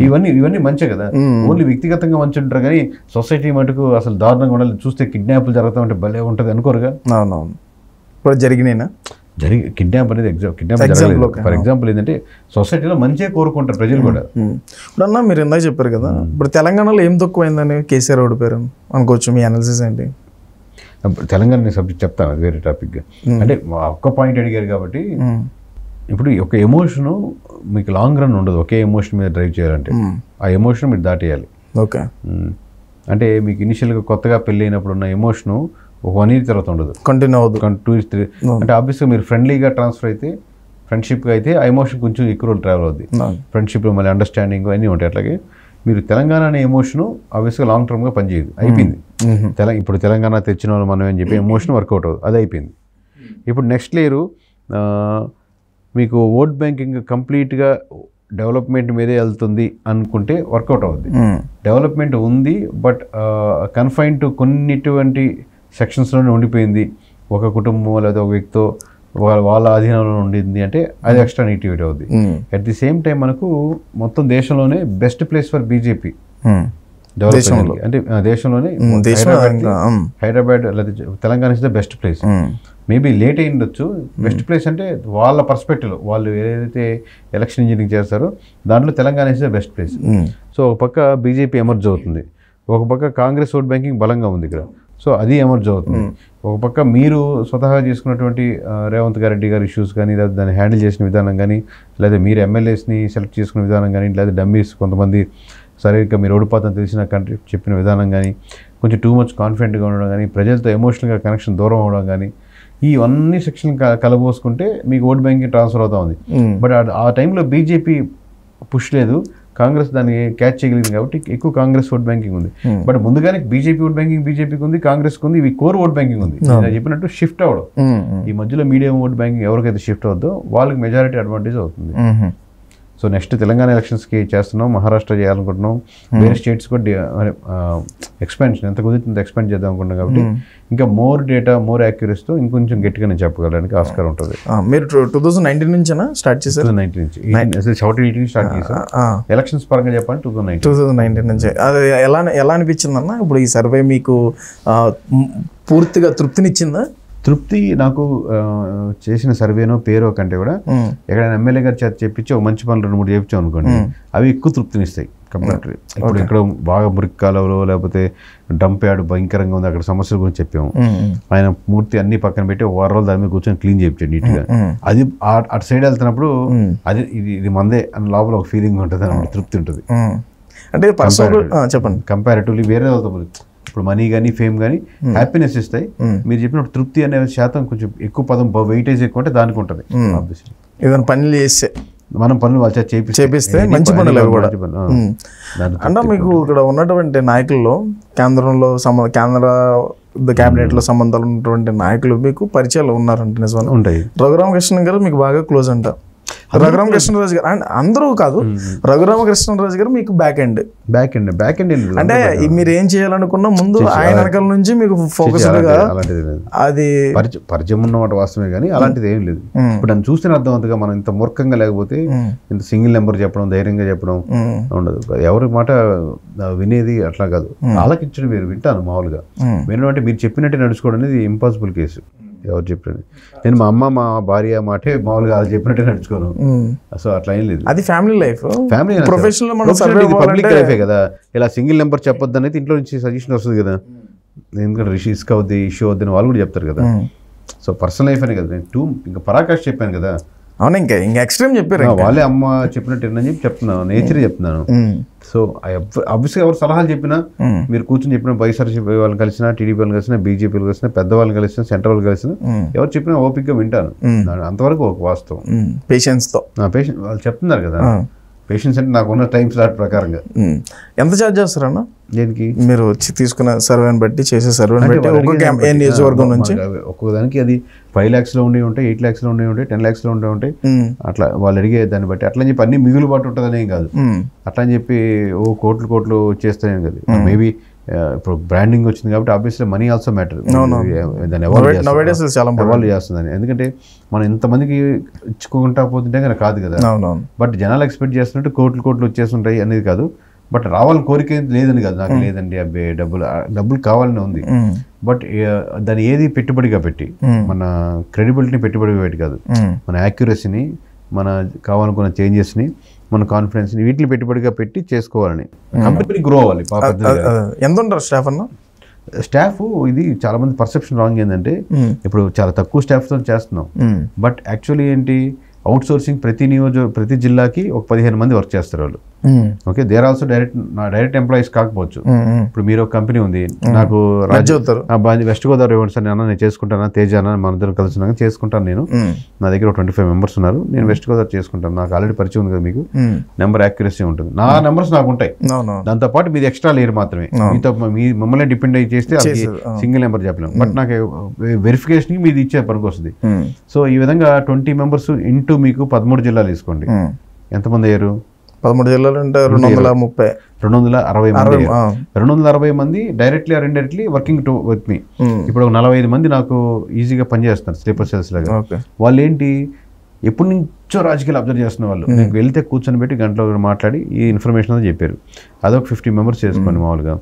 ఇవన్నీ మంచే కదా. ఓన్లీ వ్యక్తిగతంగా మంచి ఉంటారు, కానీ సొసైటీ మటుకు అసలు దారుణంగా ఉండాలి. చూస్తే కిడ్నాప్లు జరుగుతూ ఉంటే భలే ఉంటుంది అనుకోరుగా. అవునవును, ఇప్పుడు జరిగినాయినా కిడ్నాప్ అనేది కిడ్నాప్ జరగలేదు. ఫర్ ఎగ్జాంపుల్ ఏంటంటే సొసైటీలో మంచిగా కోరుకుంటారు ప్రజలు కూడా. ఇప్పుడు మీరు ఇందాక చెప్పారు కదా, ఇప్పుడు తెలంగాణలో ఏం తక్కువైందని కేసీఆర్ ఓడిపోయారు అనుకోవచ్చు, మీ అనాలిసిస్ ఏంటి? తెలంగాణ సబ్జెక్ట్ చెప్తాను, అది వేరే టాపిక్. అంటే ఒక్క పాయింట్ అడిగారు కాబట్టి, ఇప్పుడు ఒక ఎమోషను మీకు లాంగ్ రన్ ఉండదు, ఒకే ఎమోషన్ మీద డ్రైవ్ చేయాలంటే ఆ ఎమోషన్ మీరు దాటేయాలి. ఓకే, అంటే మీకు ఇనిషియల్గా కొత్తగా పెళ్ళి అయినప్పుడు ఉన్న ఎమోషను ఒక 1 year తర్వాత ఉండదు, కంటిన్యూ అవ్వదు. 2 years 3. అంటే ఆబ్వియస్గా మీరు ఫ్రెండ్లీగా ట్రాన్స్ఫర్ అయితే, ఫ్రెండ్షిప్గా అయితే ఆ ఎమోషన్ కొంచెం ఎక్కువ రోజులు ట్రావెల్ అవుద్ది. ఫ్రెండ్షిప్లో మళ్ళీ అండర్స్టాండింగ్ అన్నీ ఉంటాయి. అట్లాగే మీరు తెలంగాణ అనే ఎమోషను ఆబ్వియస్గా లాంగ్ టర్మ్గా పనిచేయదు, అయిపోయింది. ఇప్పుడు తెలంగాణ తెచ్చిన వాళ్ళు మనం అని చెప్పి ఎమోషన్ వర్కౌట్ అవ్వదు, అది అయిపోయింది. ఇప్పుడు నెక్స్ట్ లేయరు మీకు ఓట్ బ్యాంకింగ్ కంప్లీట్గా డెవలప్మెంట్ మీదే వెళ్తుంది అనుకుంటే వర్కౌట్ అవుద్ది. డెవలప్మెంట్ ఉంది, బట్ కన్ఫైన్ టు కొన్నిటువంటి సెక్షన్స్లోనే ఉండిపోయింది, ఒక కుటుంబం లేదా ఒక వ్యక్తితో వాళ్ళ ఆధీనంలో ఉండింది అంటే అది ఎక్స్ట్రా నెగిటివిటీ అవుద్ది. అట్ ది సేమ్ టైం మనకు మొత్తం దేశంలోనే best place for BJP development, అంటే దేశంలోనే హైదరాబాద్ లేదా Telangana is the best place. Maybe late అయి ఉండొచ్చు, బెస్ట్ ప్లేస్ అంటే వాళ్ళ పర్స్పెక్టివ్లో వాళ్ళు ఏదైతే ఎలక్షన్ ఇంజనీరింగ్ చేస్తారో దాంట్లో Telangana is the best place. So ఒక పక్క బీజేపీ ఎమర్జ్ అవుతుంది, ఒక పక్క కాంగ్రెస్ ఓట్ బ్యాంకింగ్ బలంగా ఉంది ఇక్కడ, సో అది ఎమర్జ్ అవుతుంది. ఒక పక్క మీరు స్వతహాగా చేసుకున్నటువంటి రేవంత్ రెడ్డి గారి ఇష్యూస్ కానీ, లేదా దాన్ని హ్యాండిల్ చేసిన విధానం కానీ, లేదా మీరు ఎమ్మెల్యేస్ని సెలెక్ట్ చేసుకున్న విధానం కానీ, లేదా డమ్మీస్ కొంతమంది సరిగ్గా మీరు ఓడిపోతాను తెలిసిన కంట్రీ చెప్పిన విధానం కానీ, కొంచెం టూ మచ్ కాన్ఫిడెంట్గా ఉండడం కానీ, ప్రజలతో ఎమోషనల్గా కనెక్షన్ దూరం అవ్వడం కానీ, ఇవన్నీ సెక్షన్ కలబోసుకుంటే మీకు ఓట్ బ్యాంకింగ్ ట్రాన్స్ఫర్ అవుతా ఉంది. బట్ ఆ టైంలో బీజేపీ పుష్ లేదు, కాంగ్రెస్ దాన్ని క్యాచ్ చేయగలిగింది కాబట్టి ఎక్కువ కాంగ్రెస్ ఓట్ బ్యాంకింగ్ ఉంది. బట్ ముందుగానే బీజేపీ ఓట్ బ్యాంకింగ్ బీజేపీకి ఉంది, కాంగ్రెస్కి ఉంది, ఇవి కోర్ ఓట్ బ్యాంకింగ్ ఉంది. నేను చెప్పినట్టు షిఫ్ట్ అవ్వడం, ఈ మధ్యలో మీడియం ఓట్ బ్యాంకింగ్ ఎవరికైతే షిఫ్ట్ అవుద్దో వాళ్ళకి మెజారిటీ అడ్వాంటేజ్ అవుతుంది. సో నెక్స్ట్ తెలంగాణ ఎలక్షన్స్కి చేస్తున్నాం, మహారాష్ట్ర చేయాలనుకుంటున్నాం, వేరే స్టేట్స్ కూడా ఎక్స్పాన్షన్ ఎంత కుదిరితే ఎక్స్పాండ్ చేద్దాం అనుకుంటున్నాం. కాబట్టి ఇంకా మోర్ డేటా, మోర్ యాక్యురసీతో ఇంకొంచెం గట్టిగా నేను చెప్పగలడానికి ఆస్కారం ఉంటుంది. మీరు 2019 నుంచేనా స్టార్ట్ చేశారు? 2019 నుంచి, అసలు 18 స్టార్ట్ చేశారు. ఎలక్షన్స్ పరంగా చెప్పాలి 2019 నుంచి. అది ఎలా అనిపించింది అన్న? ఇప్పుడు ఈ సర్వే మీకు పూర్తిగా తృప్తినిచ్చిందా? తృప్తి నాకు చేసిన సర్వేనో పేరో కంటే కూడా ఎక్కడైనా ఎమ్మెల్యే గారు చేత చెప్పించి ఒక మంచి పనులు 2-3 చేయించాం అనుకోండి, అవి ఎక్కువ తృప్తినిస్తాయి కంపేరిటివ్. ఇప్పుడు ఇక్కడ బాగా మురికి కాలువలో లేకపోతే డంప్ యార్డ్ భయంకరంగా ఉంది, అక్కడ సమస్యల గురించి చెప్పాము. ఆయన మూర్తి అన్ని పక్కన పెట్టి ఓవరాల్ దాని మీద కూర్చొని క్లీన్ చేయించాడు నీట్గా. అది అటు సైడ్ వెళ్తున్నప్పుడు అది ఇది మందే అని లోపల ఒక ఫీలింగ్ ఉంటుంది, అన్నమాట తృప్తి ఉంటుంది. అంటే చెప్పండి, కంపారిటివ్లీ వేరే అవుతుంది. ఇప్పుడు మనీ కానీ ఫేమ్ కానీ హ్యాపీనెస్ ఇస్తాయి. మీరు చెప్పినప్పుడు తృప్తి అనే శాతం కొంచెం ఎక్కువ, పదం వెయిటేజ్ ఎక్కువ అంటే దానికి ఉంటుంది. ఏదైనా పనులు చేస్తే, మనం పనులు వాళ్ళ చేపిస్తే మంచి పనులు కూడా. అంటే మీకు ఇక్కడ ఉన్నటువంటి నాయకుల్లో కేంద్రంలో కేంద్ర క్యాబినెట్ లో సంబంధాలు ఉన్నటువంటి నాయకులు మీకు పరిచయాలు ఉన్నారంటే నిజంగా ఉంటాయి. రఘురామకృష్ణ గారు మీకు బాగా క్లోజ్ అంట. రఘురామకృష్ణరాజు గారు అండ్ అందరూ కాదు, రఘురామకృష్ణరాజు గారు మీకు బ్యాక్ ఎండ్ అంటే మీరు ఏం చేయాలనుకున్నా ముందు ఆయన వెనకాల నుంచి మీకు ఫోకస్ అది పరిచయం ఉన్నమాట వాస్తవమే, కానీ అలాంటిది ఏం లేదు. ఇప్పుడు నన్ను చూస్తే అర్థమవుతుందిగా, మనం ఇంత మూర్ఖంగా లేకపోతే ఇంత సింగిల్ నెంబర్ చెప్పడం, ధైర్యంగా చెప్పడం ఉండదు. ఎవరి మాట వినేది అట్లా కాదు, ఆలకించడం వేరు. వింటాను మామూలుగా, వినడం మీరు చెప్పినట్టే నడుచుకోవడం అనేది ఇంపాసిబుల్ కేసు. ఎవరు చెప్పారు? నేను మా అమ్మ మా భార్య మాటే మామూలుగా అది చెప్పినట్టే నడుచుకోను. సో అట్లా ఏం లేదు, అది ఫ్యామిలీ లైఫ్. ఫ్యామిలీ పబ్లిక్ లైఫే కదా. ఇలా సింగిల్ నెంబర్ చెప్పొద్దు అనేది ఇంట్లో నుంచి సజెషన్ వస్తుంది కదా. ఎందుకంటే రిస్క్ అవుద్ది, ఇష్యూ అవుద్ది వాళ్ళు కూడా చెప్తారు కదా. సో పర్సనల్ లైఫ్ అనే కదా. నేను ఇంకా పరాకాష్ఠ చెప్పాను కదా. అవునా, ఇంకా ఎక్స్ట్రీమ్ చెప్పారు. వాళ్ళే అమ్మ చెప్పినట్టు అని చెప్తున్నాను, నేచరే చెప్తున్నాను. సో ఆబ్వియస్గా ఎవరు సలహాలు చెప్పినా, మీరు కూర్చొని చెప్పిన వైఎస్ఆర్సీపీ వాళ్ళని కలిసినా, టీడీపీ వాళ్ళని కలిసినా, బీజేపీ కలిసినా, పెద్దవాళ్ళని కలిసినా, సెంట్రల్ వాళ్ళు కలిసినా, ఎవరు చెప్పినా ఓపికగా వింటాను. అంతవరకు ఒక వాస్తవం. పేషెన్స్తో వాళ్ళు చెప్తున్నారు కదా. పేషెన్స్ అంటే నాకు ఉన్న టైం స్లాట్ ప్రకారంగా. ఎంత ఛార్జ్ చేస్తారన్న దేనికి? మీరు వచ్చి తీసుకున్న సర్వేని బట్టి, చేసే సర్వేని బట్టి ఏ నియోజకవర్గం నుంచి ఒక్కొక్కదానికి అది 5 lakhsలో ఉండి ఉంటాయి, 8 lakhsలో ఉండి ఉంటాయి, 10 lakhsలో ఉండి ఉంటాయి. అట్లా వాళ్ళు అడిగే దాన్ని బట్టి. అట్లా అని చెప్పి అన్ని మిగులుబాటు ఉంటుందని ఏం కాదు. అట్లా అని చెప్పి కోట్లు వచ్చేస్తాయని కాదు. మేబీ ఇప్పుడు బ్రాండింగ్ వచ్చింది కాబట్టి ఆబ్వియస్లీ మనీ ఆల్సో మ్యాటర్. దాన్ని ఎవాల్వ్ చేస్తుందని. ఎందుకంటే మనం ఇంతమందికి ఇచ్చుకుంటా పోతుంటే కనుక కాదు కదా. బట్ జనాలు ఎక్స్పెక్ట్ చేస్తున్నట్టు కోట్లు వచ్చేస్తుంటాయి అనేది కాదు. బట్ రావాలని కోరిక లేదని కాదు, నాకు లేదండి అబ్బే డబ్బులు కావాలని ఉంది. బట్ దాన్ని ఏది పెట్టుబడిగా పెట్టి, మన క్రెడిబిలిటీని పెట్టుబడిగా పెట్టి కాదు, మన యాక్యురసీని, మన కావాలనుకున్న చేంజెస్ని, మన కాన్ఫిడెన్స్ని వీటిని పెట్టుబడిగా పెట్టి చేసుకోవాలని. కంపెనీ గ్రో అవ్వాలి. ఎంత ఉంటారు స్టాఫ్ అన్న? స్టాఫ్ ఇది చాలా మంది పర్సెప్షన్ రాంగ్ ఏంటంటే, ఇప్పుడు చాలా తక్కువ స్టాఫ్తో చేస్తున్నాం. బట్ యాక్చువల్లీ ఏంటి, అవుట్ సోర్సింగ్ ప్రతి జిల్లాకి ఒక 15 మంది వర్క్ చేస్తారు వాళ్ళు. Okay, there also direct employees కాకపోవచ్చు. ఇప్పుడు మీరు ఒక కంపెనీ ఉంది, నాకు వెస్ట్ గోదావరి ఇవ్వండి సార్, నేను చేసుకుంటాను, తేజ అన్న మన ఇద్దరు కలిసి చేసుకుంటాను. నేను నా దగ్గర 25 members ఉన్నారు, నేను వెస్ట్ గోదావరి చేసుకుంటాను. నాకు ఆల్రెడీ పరిచయం ఉంది కదా, మీకు నెంబర్ యాక్యురసీ ఉంటుంది. నా నెంబర్స్ నాకు ఉంటాయి, దాంతోపాటు మీది ఎక్స్ట్రా లేరు మాత్రమే. మీతో మమ్మల్ని డిపెండ్ అయ్యి చేస్తే అది సింగిల్ నెంబర్ చెప్పలేము. బట్ నాకు వెరిఫికేషన్కి మీది ఇచ్చే పనికి వస్తుంది. సో ఈ విధంగా 20 members ఇంటూ మీకు 13 జిల్లాలు తీసుకోండి, ఎంతమంది అయ్యారు? 13 జిల్లాలు అంటే 260 మంది directly or indirectly working with me. ఇప్పుడు 45 మంది నాకు ఈజీగా పనిచేస్తున్నారు స్లీపర్ సెల్స్ లాగా. వాళ్ళు ఏంటి, ఎప్పటి నుంచో రాజకీయాలు అబ్జర్వ్ చేస్తున్న వాళ్ళు. నేను వెళ్తే కూర్చొని పెట్టి గంటలో మాట్లాడి ఈ ఇన్ఫర్మేషన్ అంతా చెప్పారు. అదొక 50 members చేసుకోండి మామూలుగా.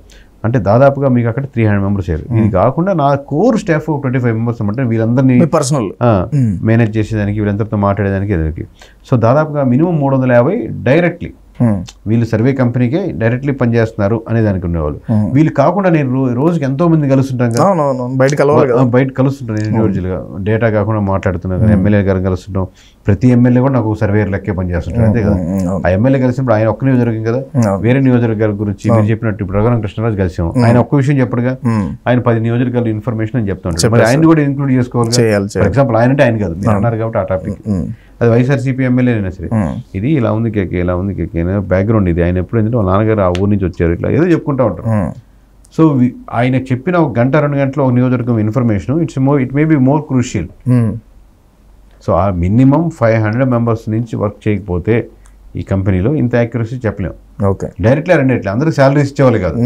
అంటే దాదాపుగా మీకు అక్కడ 300 members అయ్యారు. ఇది కాకుండా నా కోర్ స్టాఫ్ 25 members అంటే వీళ్ళందరినీ పర్సనల్ మేనేజ్ చేసేదానికి, వీళ్ళందరితో మాట్లాడేదానికి ఎదురుకి. సో దాదాపుగా మినిమం 350 డైరెక్ట్లీ వీళ్ళు సర్వే కంపెనీకే డైరెక్ట్లీ పనిచేస్తున్నారు అనే దానికి ఉండేవాళ్ళు. వీళ్ళు కాకుండా నేను రోజుకి ఎంతో మంది కలుస్తుంటాం కదా, బయట కలుస్తుంటాను ఇండివిజువల్గా, డేటా కాకుండా మాట్లాడుతున్నాను కదా. ఎమ్మెల్యే గారు కలుస్తుంటాం, ప్రతి ఎమ్మెల్యే కూడా నాకు సర్వేర్ లెక్కే పనిచేస్తుంటారు, అంతే కదా. ఆ ఎమ్మెల్యే కలిసినప్పుడు ఆయన ఒక్క నియోజకవర్గం కదా, వేరే నియోజకవర్గాల గురించి మీరు చెప్పినట్టు ఇప్పుడు రఘురామకృష్ణరాజు కలిసాము, ఆయన ఒక్క విషయం చెప్పడుగా, ఆయన 10 నియోజకవర్గాల ఇన్ఫర్మేషన్ అని చెప్తుంటారు. మరి ఆయన కూడా ఇంక్లూడ్ చేసుకోవాలి. ఫర్ ఎగ్జాంపుల్ ఆయన అంటే ఆయన కాదు, మీరు అన్నారు కాబట్టి ఆ టాపిక్, అది వైఎస్ఆర్సీపీ ఎమ్మెల్యే అయినా సరే, ఇది ఇలా ఉంది కేకే, ఇలా ఉంది కేకే, బ్యాక్గ్రౌండ్ ఇది. ఆయన ఎప్పుడు ఏంటంటే వాళ్ళ నాన్నగారు ఆ ఊరి నుంచి వచ్చారు, ఇట్లా ఏదో చెప్పుకుంటూ ఉంటారు. సో ఆయన చెప్పిన 1 గంట 2 గంటలో ఒక నియోజకవర్గం information it may be more crucial. So ఆ మినిమం 500 members నుంచి వర్క్ చేయకపోతే ఈ కంపెనీలో ఇంత యాక్యురసీ చెప్పలేము. ఓకే. డైరెక్ట్లీ రెండేట్లే అందరికి శాలరీస్ ఇచ్చేవాళ్ళు కాదు,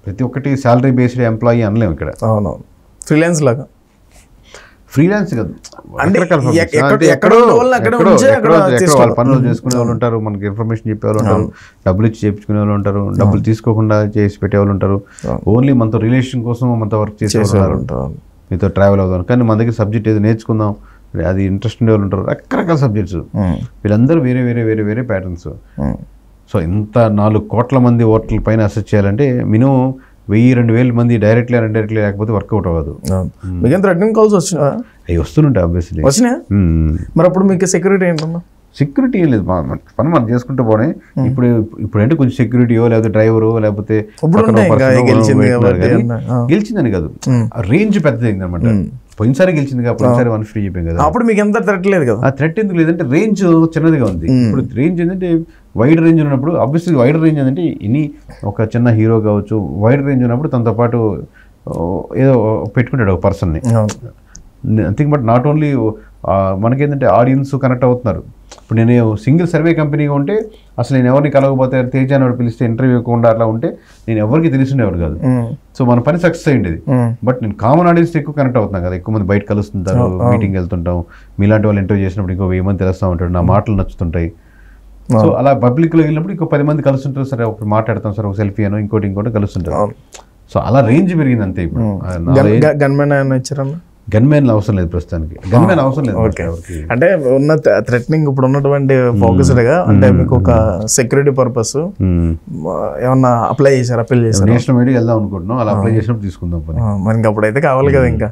ప్రతి ఒక్కటి శాలరీ బేస్డ్ ఎంప్లాయీ అనలేము ఇక్కడ. అవునవును, ఫ్రీలాన్స్ లాగా. ఫ్రీలాన్స్ కాదు, అంటే వాళ్ళ పనులు చేసుకునే వాళ్ళు ఉంటారు, మనకి ఇన్ఫర్మేషన్ చెప్పే వాళ్ళు ఉంటారు, డబ్బులు ఇచ్చి చేయించుకునే వాళ్ళు ఉంటారు, డబ్బులు తీసుకోకుండా చేసి పెట్టే వాళ్ళు ఉంటారు, ఓన్లీ మనతో రిలేషన్ కోసం మనతో వర్క్ చేసే వాళ్ళు ఉంటారు, మీతో ట్రావెల్ అవుతాం. కానీ మన దగ్గర సబ్జెక్ట్ ఏదో నేర్చుకుందాం అది ఇంట్రెస్ట్ ఉండే వాళ్ళు ఉంటారు, రకరకాల సబ్జెక్ట్స్. వీళ్ళందరూ వేరే వేరే వేరే వేరే ప్యాటర్న్స్. సో ఇంత 4 కోట్ల మంది ఓటర్ల పైన అసెస్ చేయాలంటే మినిమం 1000-2000 మంది డైరెక్ట్లీ ఇండైరెక్ట్లీ లేకపోతే వర్కౌట్ అవ్వదు. మీకు థ్రెటనింగ్ కాల్స్ వచ్చినా? అవి వస్తుంటాయి ఆబ్వియస్లీ. వచ్చినా? మరి అప్పుడు మీకు సెక్యూరిటీ ఏంటన్నా? సెక్యూరిటీ ఏం లేదు, పని మనం చేసుకుంటూ పోనే. ఇప్పుడు అంటే కొంచెం సెక్యూరిటీయో లేకపోతే డ్రైవరో లేకపోతే గెలిచిందని కాదు, రేంజ్ పెద్దదైంది అనమాట. పోయినసారి గెలిచింది కదా, పోయినసారి 150 చెప్పాం కదా, అప్పుడు మీకు ఎంత థ్రెట్ లేదు కదా. ఆ థ్రెట్ ఎందుకు లేదంటే రేంజ్ చిన్నదిగా ఉంది. ఇప్పుడు రేంజ్ ఏంటంటే వైడ్ రేంజ్ ఉన్నప్పుడు ఆబ్వియస్లీ వైడ్ రేంజ్ ఏంటంటే ఒక చిన్న హీరో కావచ్చు, వైడ్ రేంజ్ ఉన్నప్పుడు తనతో పాటు ఏదో పెట్టుకుంటాడు ఒక పర్సన్ని. నథింగ్ బట్ నాట్ ఓన్లీ మనకేంటంటే ఆడియన్స్ కనెక్ట్ అవుతున్నారు. ఇప్పుడు నేను సింగిల్ సర్వే కంపెనీగా ఉంటే అసలు నేను ఎవరిని కలవకపోతే తేజ అని పిలిస్తే ఇంటర్వ్యూ ఇవ్వకుండా అట్లా ఉంటే నేను ఎవరికి తెలిసిండేవాడు కాదు. సో మన పని సక్సెస్ అయ్యింది. బట్ నేను కామన్ ఆడియన్స్ ఎక్కువ కనెక్ట్ అవుతున్నాను కదా, ఎక్కువ మంది బయట కలుస్తుంటారు, మీటింగ్ వెళ్తుంటాం, మీలాంటి వాళ్ళు ఇంటర్వ్యూ చేసినప్పుడు ఇంకో 1000 మంది తెలుస్తూ ఉంటాడు, నా మాటలు నచ్చుతుంటాయి. సో అలా పబ్లిక్లో వెళ్ళినప్పుడు ఇంకో 10 మంది కలుస్తుంటారు, సరే ఒకటి మాట్లాడతాం సార్, ఒక సెల్ఫీ అనో ఇంకోటి కలుస్తుంటారు. సో అలా రేంజ్ పెరిగింది అంతే. ఇప్పుడు గన్మెన్ అవసరం లేదు ప్రస్తుతానికి, గన్మెన్ అవసరం లేదు. అంటే ఉన్న థ్రెటనింగ్ ఇప్పుడు ఉన్నటువంటి ఫోకస్డ్ గా, అంటే మీకు ఒక సెక్యూరిటీ పర్పస్ ఏమన్నా అప్లై చేశారు, అప్పీల్ చేశారు? నేషనల్ మీడియా వెళ్దాం అనుకుంటున్నాం, అలా అప్లై చేసినప్పుడు తీసుకుందాం పని. మనకి అప్పుడైతే కావాలి కదా ఇంకా.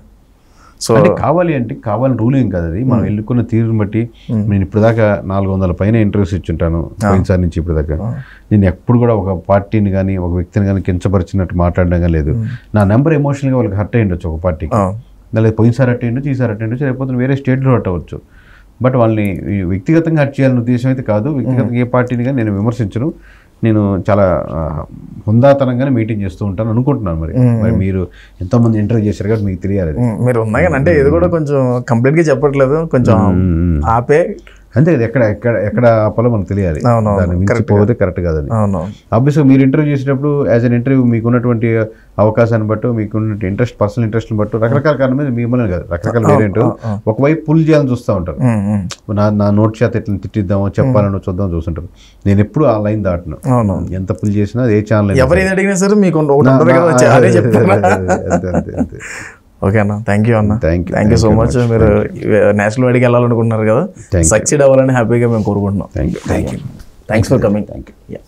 సో అంటే కావాలని రూల్ ఏం కాదు, అది మనం ఎన్నుకున్న తీరుని బట్టి. నేను ఇప్పుడు దాకా 400 పైన ఇంటర్వ్యూస్ ఇచ్చుంటాను పోయినసారి నుంచి ఇప్పుడు దాకా. నేను ఎప్పుడు కూడా ఒక పార్టీని కానీ ఒక వ్యక్తిని కానీ కించపరిచినట్టు మాట్లాడడం కానీ లేదు. నా నెంబర్ ఎమోషనల్గా వాళ్ళకి హర్ట్ అయ్యిండొచ్చు ఒక పార్టీకి, లేదా పోయినసారి హర్ట్ అయ్యిండొచ్చు, ఈసారి హర్ట్ అయ్యిండొచ్చు, లేకపోతే వేరే స్టేట్లో హర్ట్ అవ్వచ్చు. బట్ వాళ్ళని వ్యక్తిగతంగా హర్ట్ చేయాలనే ఉద్దేశం అయితే కాదు. వ్యక్తిగతంగా ఏ పార్టీని కానీ నేను విమర్శించను. నేను చాలా హుందాతనంగానే మీటింగ్ చేస్తూ ఉంటాను అనుకుంటున్నాను. మరి మీరు ఎంతోమంది ఇంటర్వ్యూ చేశారు కాబట్టి మీకు తెలియాలి. మీరు ఉన్నాయి కానీ అంటే ఇది కూడా కొంచెం కంప్లీట్గా చెప్పట్లేదు, కొంచెం ఆపే అంతే కదా. ఎక్కడ ఆపాలో మనకు తెలియాలి, దాన్ని మించిపోతే కరెక్ట్ కాదని. ఆబ్వియస్గా మీరు ఇంటర్వ్యూ చేసేటప్పుడు యాజ్ అన్ ఇంటర్వ్యూ మీకు ఉన్నటువంటి అవకాశాన్ని బట్టి, మీకు ఉన్న ఇంట్రెస్ట్, పర్సనల్ ఇంట్రెస్ట్ని బట్టి రకరకాల కారణం మీద మిమ్మల్ని కాదు, రకరకాల వేరియంట్ ఒకవైపు పుల్ చేయాలని చూస్తూ ఉంటారు. నా నోట్ చేత ఎట్లా తిట్టిద్దామో చెప్పాలని చూద్దాం చూస్తుంటారు. నేను ఎప్పుడు ఆ లైన్ దాటను, ఎంత పుల్ చేసినా ఏ ఛానల్ ఎవరు అడిగినా సరే మీకు ఓకే అన్న. థ్యాంక్ యూ అన్న, థ్యాంక్ యూ సో మచ్. మీరు నేషనల్ వైడ్కి వెళ్ళాలనుకుంటున్నారు కదా, సక్సీడ్ అవ్వాలని హ్యాపీగా మేము కోరుకుంటున్నాం. Thank you. Thanks for coming. Thank you.